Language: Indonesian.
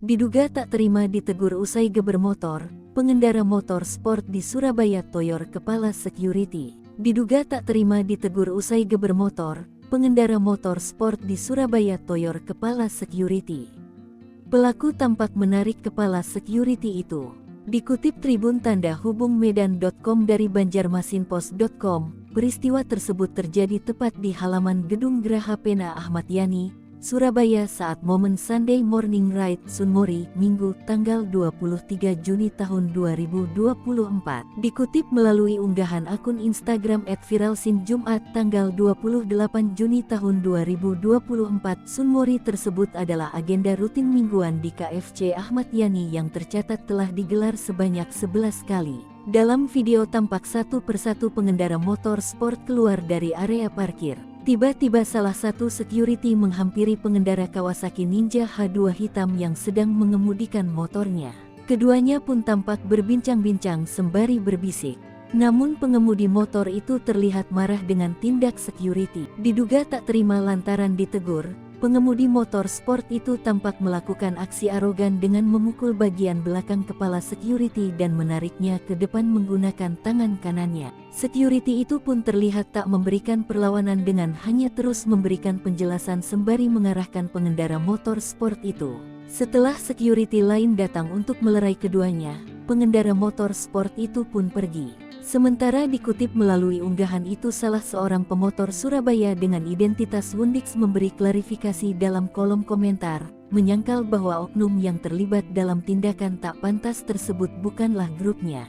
Diduga tak terima ditegur usai geber motor, pengendara motor sport di Surabaya toyor kepala security. Diduga tak terima ditegur usai geber motor, pengendara motor sport di Surabaya toyor kepala security. Pelaku tampak menarik kepala security itu. Dikutip Tribun Tanda Hubung Medan.com dari Banjarmasinpost.com, peristiwa tersebut terjadi tepat di halaman Gedung Graha Pena Ahmad Yani, Surabaya saat momen Sunday Morning Ride Sunmori, Minggu, tanggal 23 Juni tahun 2024. Dikutip melalui unggahan akun Instagram @viralsin Jumat tanggal 28 Juni tahun 2024, Sunmori tersebut adalah agenda rutin mingguan di KFC Ahmad Yani yang tercatat telah digelar sebanyak 11 kali. Dalam video tampak satu persatu pengendara motor sport keluar dari area parkir. Tiba-tiba salah satu security menghampiri pengendara Kawasaki Ninja H2 hitam yang sedang mengemudikan motornya. Keduanya pun tampak berbincang-bincang sembari berbisik. Namun pengemudi motor itu terlihat marah dengan tindak security. Diduga tak terima lantaran ditegur, pengemudi motor sport itu tampak melakukan aksi arogan dengan memukul bagian belakang kepala security dan menariknya ke depan menggunakan tangan kanannya. Security itu pun terlihat tak memberikan perlawanan dengan hanya terus memberikan penjelasan sembari mengarahkan pengendara motor sport itu. Setelah security lain datang untuk melerai keduanya, pengendara motor sport itu pun pergi. Sementara dikutip melalui unggahan itu, salah seorang pemotor Surabaya dengan identitas Wundix memberi klarifikasi dalam kolom komentar, menyangkal bahwa oknum yang terlibat dalam tindakan tak pantas tersebut bukanlah grupnya.